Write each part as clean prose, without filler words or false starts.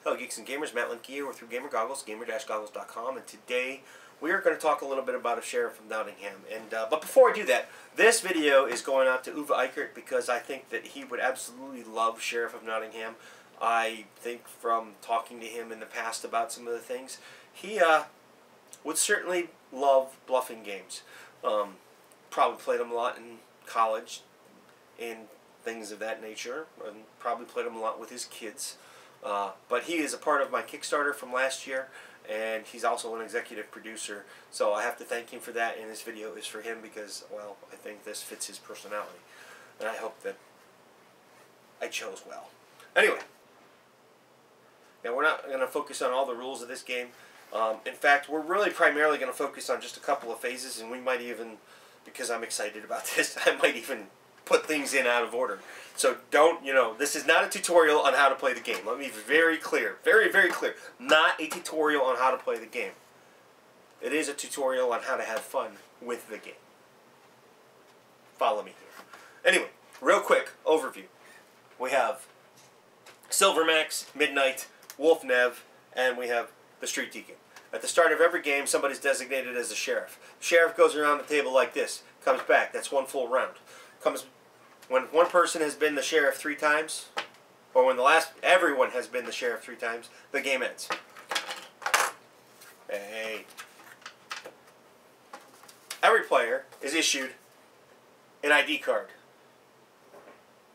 Hello Geeks and Gamers, Matt Lemke here with Through Gamer Goggles, gamer-goggles.com, and today we are going to talk a little bit about a Sheriff of Nottingham. But before I do that, this video is going out to Uwe Eichert because I think that he would absolutely love Sheriff of Nottingham. I think from talking to him in the past about some of the things, he would certainly love bluffing games. Probably played them a lot in college and things of that nature, and probably played them a lot with his kids. But he is a part of my Kickstarter from last year, and he's also an executive producer, so I have to thank him for that, and this video is for him because, well, I think this fits his personality, and I hope that I chose well. Anyway, now we're not going to focus on all the rules of this game. In fact, we're really primarily going to focus on just a couple of phases, and we might even, because I'm excited about this, I might even put things in out of order. So don't, this is not a tutorial on how to play the game. Let me be very clear, very clear. Not a tutorial on how to play the game. It is a tutorial on how to have fun with the game. Follow me here. Anyway, real quick overview. We have Silvermax, Midnight, Wolf Nev, and we have the Street Deacon. At the start of every game, somebody's designated as a sheriff. The sheriff goes around the table like this, comes back. That's one full round. When one person has been the sheriff 3 times, or when everyone has been the sheriff 3 times, the game ends. Hey. Every player is issued an ID card.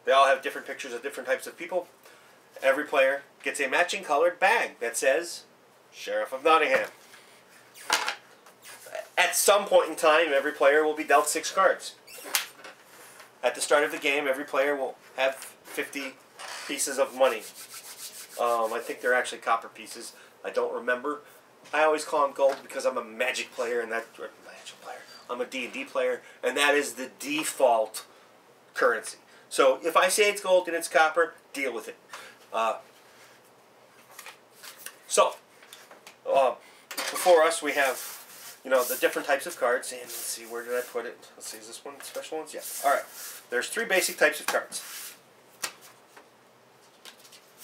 They all have different pictures of different types of people. Every player gets a matching colored bag that says Sheriff of Nottingham. At some point in time, every player will be dealt 6 cards. At the start of the game, every player will have 50 pieces of money. I think they're actually copper pieces. I don't remember. I always call them gold because I'm a Magic player, and I'm a D&D player, and that is the default currency. So if I say it's gold and it's copper, deal with it. Before us, we have the different types of cards, and let's see, where did I put it? Let's see, is this one special ones? Yeah. Alright. There's 3 basic types of cards.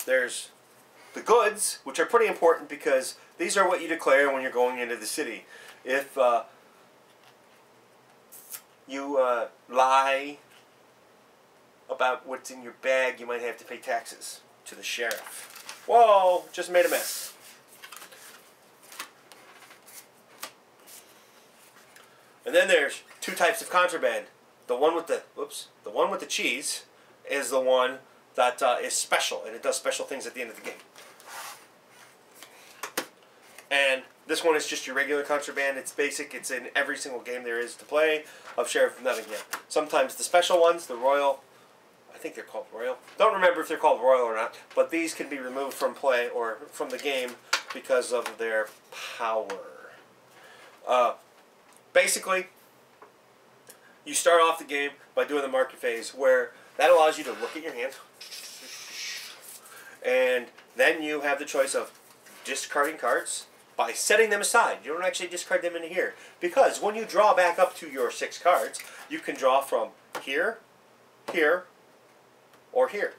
There's the goods, which are pretty important because these are what you declare when you're going into the city. If you lie about what's in your bag, you might have to pay taxes to the sheriff. Whoa, just made a mess. And then there's 2 types of contraband. The one with the cheese is the one that is special, and it does special things at the end of the game. And this one is just your regular contraband. It's basic. It's in every single game there is to play of Sheriff of Nottingham. Sometimes the special ones, the royal, I think they're called royal. Don't remember if they're called royal or not, but these can be removed from play or from the game because of their power. Basically, you start off the game by doing the market phase, where that allows you to look at your hand, and then you have the choice of discarding cards by setting them aside. You don't actually discard them into here, because when you draw back up to your 6 cards, you can draw from here, here, or here.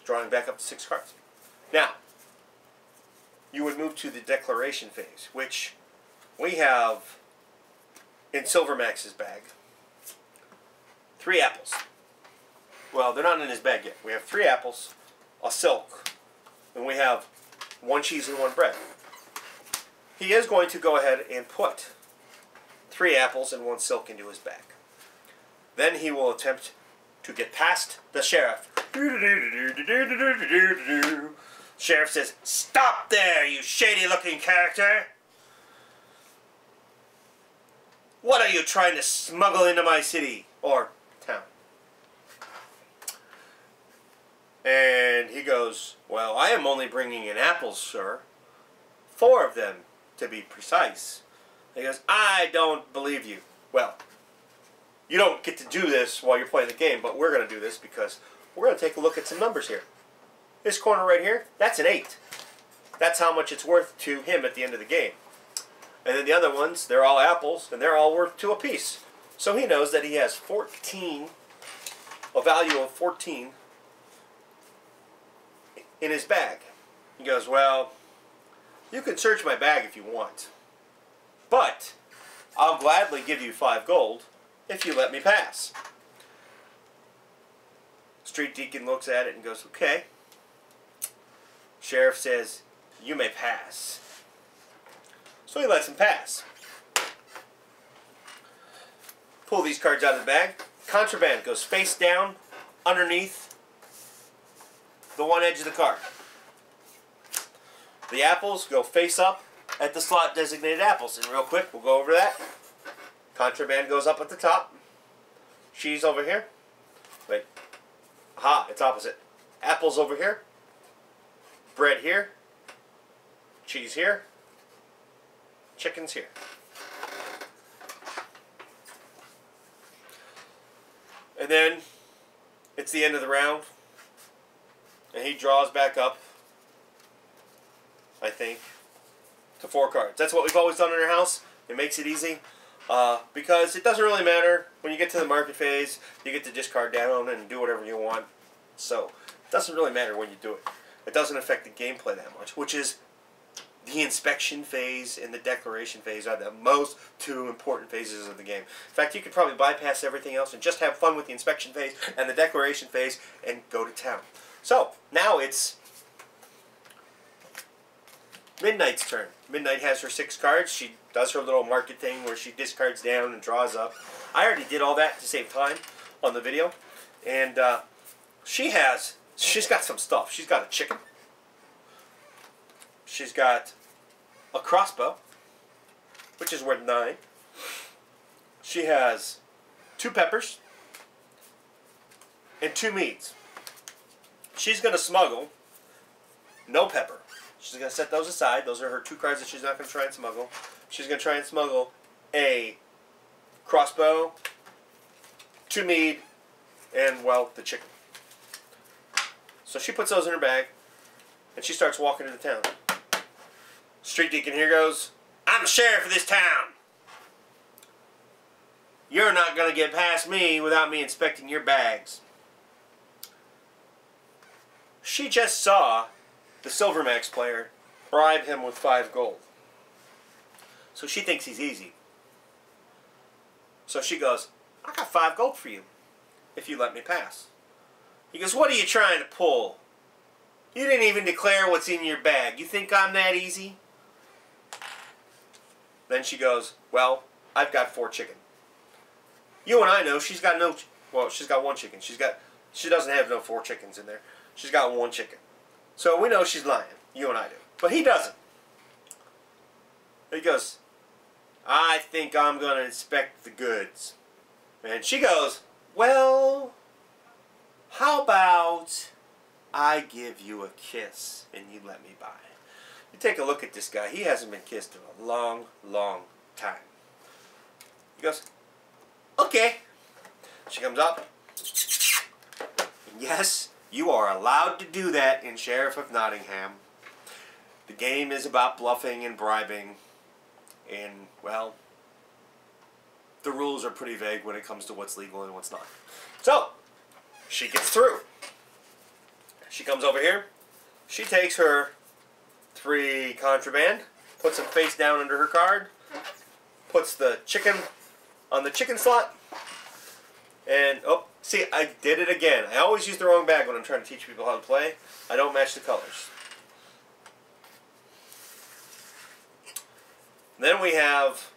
Drawing back up to 6 cards. Now, you would move to the declaration phase, which we have in Silvermax's bag 3 apples. Well, they're not in his bag yet. We have 3 apples, a silk, and we have 1 cheese and 1 bread. He is going to go ahead and put 3 apples and 1 silk into his bag. Then he will attempt to get past the sheriff. Sheriff says, "Stop there, you shady-looking character! What are you trying to smuggle into my city or town?" And he goes, "Well, I am only bringing in apples, sir. 4 of them, to be precise." And he goes, "I don't believe you." Well, you don't get to do this while you're playing the game, but we're going to do this because we're going to take a look at some numbers here. This corner right here, that's an 8. That's how much it's worth to him at the end of the game. And then the other ones, they're all apples, and they're all worth 2 apiece. So he knows that he has 14, a value of 14 in his bag. He goes, well, you can search my bag if you want, but I'll gladly give you 5 gold if you let me pass. Street Deacon looks at it and goes, okay. Sheriff says, you may pass. So he lets him pass. Pull these cards out of the bag. Contraband goes face down underneath the one edge of the card. The apples go face up at the slot designated apples. And real quick, we'll go over that. Contraband goes up at the top. Cheese over here. Wait. Aha, it's opposite. Apples over here. Bread here. Cheese here. Chickens here. And then it's the end of the round. And he draws back up, I think, to 4 cards. That's what we've always done in our house. It makes it easy. Because it doesn't really matter. When you get to the market phase, you get to discard down and do whatever you want. So, it doesn't really matter when you do it. It doesn't affect the gameplay that much, which is the inspection phase and the declaration phase are the most 2 important phases of the game. In fact, you could probably bypass everything else and just have fun with the inspection phase and the declaration phase and go to town. So, now it's Midnight's turn. Midnight has her 6 cards. She does her little market thing where she discards down and draws up. I already did all that to save time on the video. And she's got some stuff. She's got a chicken. She's got a crossbow, which is worth 9. She has 2 peppers and 2 meats. She's going to smuggle no pepper. She's going to set those aside. Those are her 2 cards that she's not going to try and smuggle. She's going to try and smuggle a crossbow, 2 mead, and, well, the chicken. So she puts those in her bag, and she starts walking into town. Street Deacon here goes, I'm the sheriff of this town. You're not going to get past me without me inspecting your bags. She just saw the Silvermax player bribe him with 5 gold. So she thinks he's easy. So she goes, I got 5 gold for you if you let me pass. He goes, what are you trying to pull? You didn't even declare what's in your bag. You think I'm that easy? Then she goes, well, I've got 4 chicken. You and I know she's got no, well, she's got 1 chicken. She doesn't have no 4 chickens in there. She's got 1 chicken. So we know she's lying. You and I do. But he doesn't. He goes, I think I'm going to inspect the goods. And she goes, well, how about I give you a kiss and you let me by? You take a look at this guy. He hasn't been kissed in a long, long time. He goes, okay. She comes up. And yes, you are allowed to do that in Sheriff of Nottingham. The game is about bluffing and bribing. And, well, the rules are pretty vague when it comes to what's legal and what's not. So, she gets through. She comes over here. She takes her 3 contraband, puts them face down under her card, puts the chicken on the chicken slot, and, oh, see, I did it again. I always use the wrong bag when I'm trying to teach people how to play. I don't match the colors. Then we have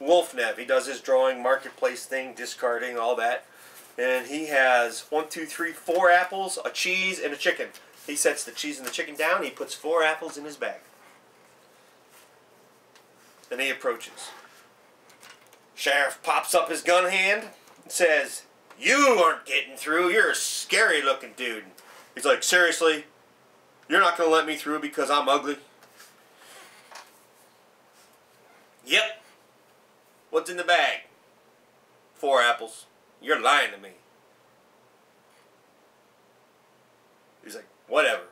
Wolfnev. He does his drawing, marketplace thing, discarding, all that. And he has 1, 2, 3, 4 apples, a cheese, and a chicken. He sets the cheese and the chicken down. He puts 4 apples in his bag. Then he approaches. Sheriff pops up his gun hand and says, you aren't getting through. You're a scary looking dude. He's like, seriously? You're not going to let me through because I'm ugly? Yep. What's in the bag? 4 apples. You're lying to me. He's like, whatever.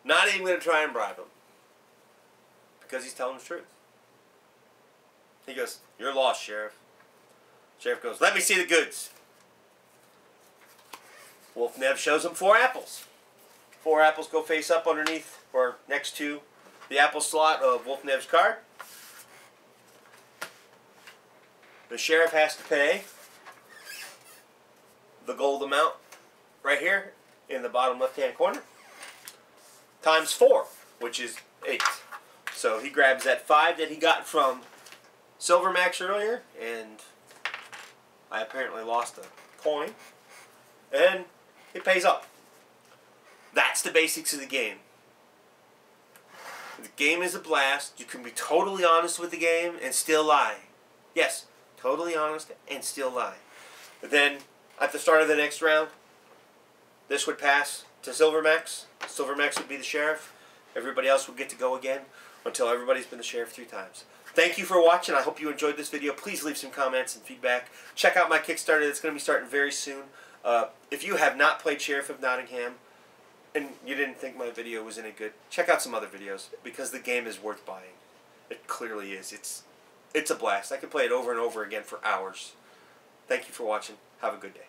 Not even going to try and bribe him. Because he's telling the truth. He goes, you're lost, Sheriff. Sheriff goes, let me see the goods. Wolfnev shows him 4 apples. 4 apples go face up underneath or next to the Apple slot of Wolfnev's card. The sheriff has to pay the gold amount right here in the bottom left-hand corner times 4, which is 8. So he grabs that 5 that he got from Silver Max earlier, and I apparently lost a coin, and he pays up. That's the basics of the game. The game is a blast. You can be totally honest with the game and still lie. Yes, totally honest and still lie. But then, at the start of the next round, this would pass to Silver Max. Silver Max would be the sheriff. Everybody else would get to go again until everybody's been the sheriff 3 times. Thank you for watching. I hope you enjoyed this video. Please leave some comments and feedback. Check out my Kickstarter. That's going to be starting very soon. If you have not played Sheriff of Nottingham and you didn't think my video was any good, check out some other videos because the game is worth buying. It clearly is. It's a blast. I could play it over and over again for hours. Thank you for watching. Have a good day.